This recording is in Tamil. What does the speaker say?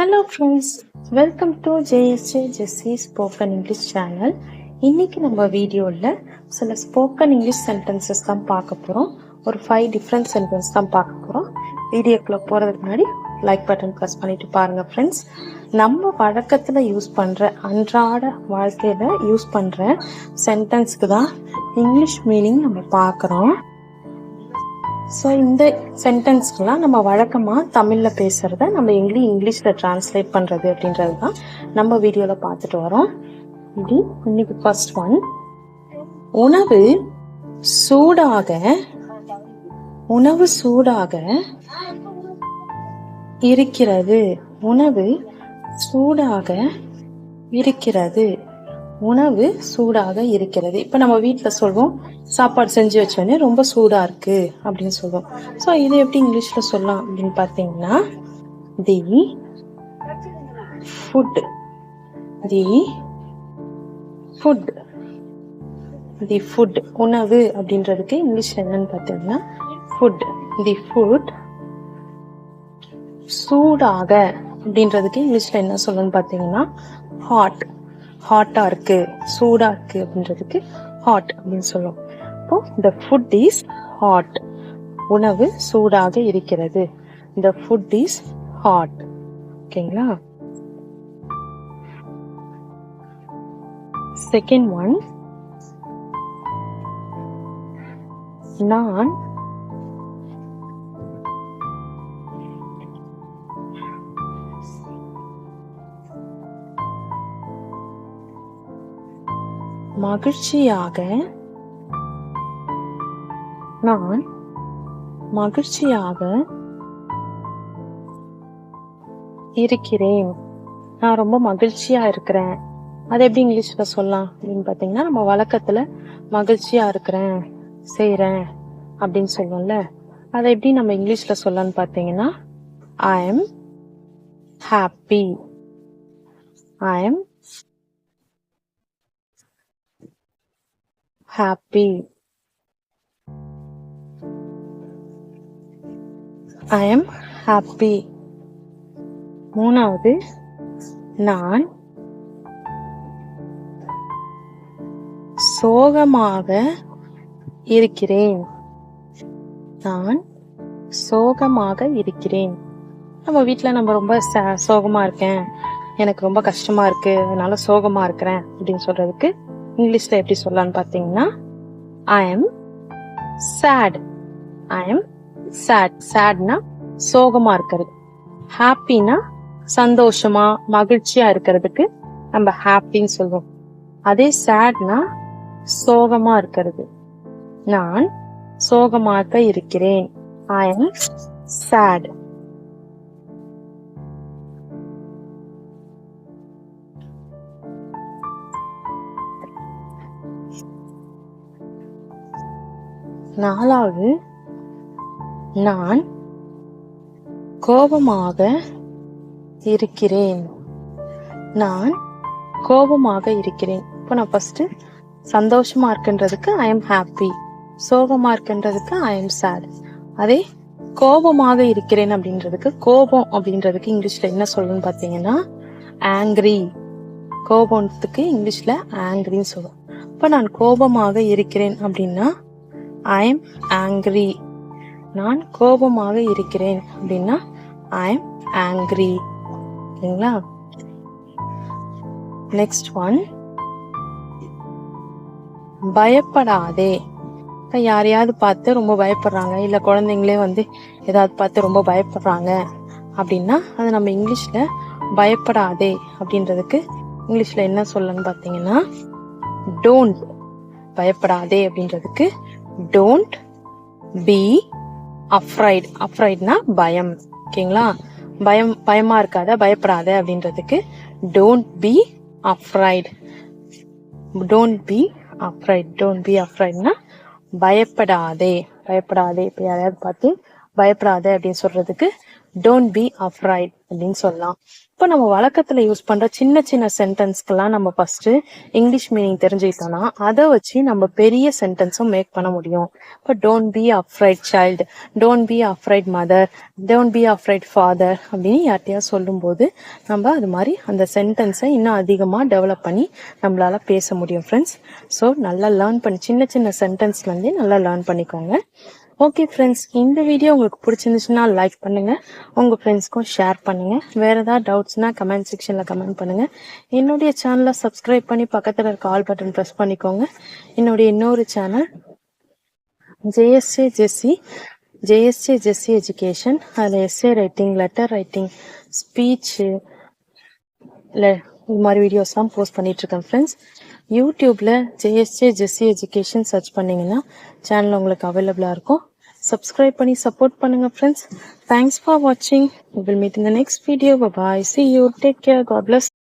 Hello friends, welcome to JSJ Jessy spoken English channel. இன்னைக்கு நம்ம வீடியோவில் சில ஸ்போக்கன் இங்கிலீஷ் சென்டென்சஸ் தான் பார்க்க போகிறோம். ஒரு 5 டிஃப்ரெண்ட் சென்டென்ஸ் தான் பார்க்க போகிறோம். வீடியோக்குள்ளே போகிறதுக்கு முன்னாடி லைக் பட்டன் ப்ரெஸ் பண்ணிட்டு பாருங்கள் ஃப்ரெண்ட்ஸ். நம்ம வழக்கத்தில் யூஸ் பண்ணுற அன்றாட வாழ்க்கையில் யூஸ் பண்ணுற சென்டென்ஸ்க்கு தான் இங்கிலீஷ் மீனிங் நம்ம பார்க்குறோம். ஸோ இந்த சென்டென்ஸ்க்கெலாம் நம்ம வழக்கமாக தமிழில் பேசுகிறத நம்ம இங்கிலீஷில் ட்ரான்ஸ்லேட் பண்ணுறது அப்படின்றது தான் நம்ம வீடியோவில் பார்த்துட்டு வரோம். இது இன்னைக்கு ஃபர்ஸ்ட் ஒன். உணவு சூடாக இருக்கிறது. உணவு சூடாக இருக்கிறது. உணவு சூடாக இருக்கிறது. இப்போ நம்ம வீட்டில் சொல்வோம், சாப்பாடு செஞ்சு வச்சோடனே ரொம்ப சூடாக இருக்கு அப்படின்னு சொல்லுவோம். ஸோ இதை எப்படி இங்கிலீஷில் சொல்லலாம் அப்படின்னு பார்த்தீங்கன்னா, தி ஃபுட் உணவு அப்படின்றதுக்கு இங்கிலீஷில் என்னன்னு பார்த்தீங்கன்னா ஃபுட். தி ஃபுட் சூடாக அப்படின்றதுக்கு இங்கிலீஷில் என்ன சொல்லணும்னு பார்த்தீங்கன்னா ஹாட்டாக இருக்கு, சூடாக இருக்கு அப்படின்றதுக்கு ஹாட் அப்படின்னு சொல்லுவோம். இப்போ the food is hot. உணவு சூடாக இருக்கிறது. the food is hot. ஓகேங்களா? Second one. நான் மகிழ்ச்சியாக இருக்கிறேன். நான் ரொம்ப மகிழ்ச்சியா இருக்கிறேன். அதை எப்படி இங்கிலீஷ்ல சொல்லலாம் அப்படின்னு பார்த்தீங்கன்னா, நம்ம வழக்கத்துல மகிழ்ச்சியா இருக்கிறேன், செய்யறேன் அப்படின்னு சொல்லுவோம்ல, அதை எப்படி நம்ம இங்கிலீஷ்ல சொல்லலாம்னு பார்த்தீங்கன்னா, I am happy. I am happy. I am happy. மூணாவது, நான் சோகமாக இருக்கிறேன். நான் சோகமாக இருக்கிறேன். நம்ம வீட்டில் நம்ம ரொம்ப சோகமா இருக்கேன், எனக்கு ரொம்ப கஷ்டமா இருக்கு, அதனால சோகமா இருக்கிறேன் அப்படின்னு சொல்றதுக்கு இங்கிலீஷ்ல எப்படி சொல்லலாம்னு பார்த்தீங்கன்னா, I am sad. I am sad. சேட்னா சோகமா இருக்கிறது. ஹாப்பினா சந்தோஷமா மகிழ்ச்சியா இருக்கிறதுக்கு நம்ம ஹாப்பின்னு சொல்லுவோம். அதே சேட்னா சோகமா இருக்கிறது. நான் சோகமாக இருக்கிறேன். ஐ எம் சேட். நாலாவது, நான் கோபமாக இருக்கிறேன். நான் கோபமாக இருக்கிறேன். இப்போ நான் ஃபர்ஸ்ட் சந்தோஷமா இருக்குன்றதுக்கு ஐ எம் ஹாப்பி, சோகமா இருக்குன்றதுக்கு ஐ எம் சேட். அதே கோபமாக இருக்கிறேன் அப்படின்றதுக்கு, கோபம் அப்படின்றதுக்கு இங்கிலீஷ்ல என்ன சொல்லணும்னு பார்த்தீங்கன்னா ஆங்கிரி. கோபத்துக்கு இங்கிலீஷ்ல ஆங்கிரின்னு சொல்லுவோம். இப்போ நான் கோபமாக இருக்கிறேன் அப்படின்னா I am angry. நான் கோபமாக இருக்கிறேன் அப்படின்னா I am angry. ஓகேங்களா? Next one. பயப்படாதே. யாரையாவது பார்த்து ரொம்ப பயப்படுறாங்க, இல்ல குழந்தைங்களே ஏதாவது பார்த்து ரொம்ப பயப்படுறாங்க அப்படின்னா அது நம்ம இங்கிலீஷ்ல பயப்படாதே அப்படின்றதுக்கு இங்கிலீஷ்ல என்ன சொல்லணும்னு பார்த்தீங்கன்னா டோன்ட். பயப்படாதே அப்படின்றதுக்கு don't be afraid. afraidனா பயம். ஓகேங்களா? பயமா இருக்காத, பயப்படாத அப்படின்றதுக்கு don't be afraid. don't be afraid. don't be afraidனா பயப்படாதே. பயப்படாதே. இப்ப யாரையாவது பார்த்து பயப்படாத அப்படின்னு சொல்றதுக்கு டோன்ட் பி அஃப்ரைட் அப்படின்னு சொல்லலாம். இப்போ நம்ம வழக்கத்துல யூஸ் பண்ற சின்ன சின்ன சென்டென்ஸ்க்கெல்லாம் நம்ம ஃபர்ஸ்ட் இங்கிலீஷ் மீனிங் தெரிஞ்சுக்கிட்டோம்னா அதை வச்சு நம்ம பெரிய சென்டென்ஸும் மேக் பண்ண முடியும். இப்போ don't be afraid child, don't be afraid mother, don't be afraid father அப்படின்னு யார்ட்டையா சொல்லும்போது நம்ம அது மாதிரி அந்த சென்டென்ஸை இன்னும் அதிகமாக டெவலப் பண்ணி நம்மளால பேச முடியும் ஃப்ரெண்ட்ஸ். ஸோ நல்லா லேர்ன் பண்ணி சின்ன சின்ன சென்டென்ஸ்லேருந்தே நல்லா லேர்ன் பண்ணிக்கோங்க. ஓகே ஃப்ரெண்ட்ஸ், இந்த வீடியோ உங்களுக்கு பிடிச்சிருந்துச்சுன்னா லைக் பண்ணுங்கள், உங்கள் ஃப்ரெண்ட்ஸ்க்கும் ஷேர் பண்ணுங்கள். வேறு ஏதாவது டவுட்ஸ்னா கமெண்ட் செக்ஷனில் கமெண்ட் பண்ணுங்கள். என்னுடைய சேனலை சப்ஸ்கிரைப் பண்ணி பக்கத்தில் இருக்க ஆல் பட்டன் ப்ரெஸ் பண்ணிக்கோங்க. என்னுடைய இன்னொரு சேனல் ஜேஎஸ்ஏ ஜெஸ்ஸி எஜுகேஷன், அதில் S A writing, letter writing, speech இது மாதிரி வீடியோஸ்லாம் போஸ்ட் பண்ணிகிட்ருக்கேன் ஃப்ரெண்ட்ஸ். யூடியூப்பில் ஜெஸ்ஸி எஜுகேஷன் சர்ச் பண்ணிங்கன்னா சேனல் உங்களுக்கு அவைலபிளாக இருக்கும். சப்ஸ்கிரைப் பண்ணி சப்போர்ட் பண்ணுங்கள் ஃப்ரெண்ட்ஸ். தேங்க்ஸ் ஃபார் வாட்சிங். We will meet in the next video. Bye bye. See you. Take care. God bless.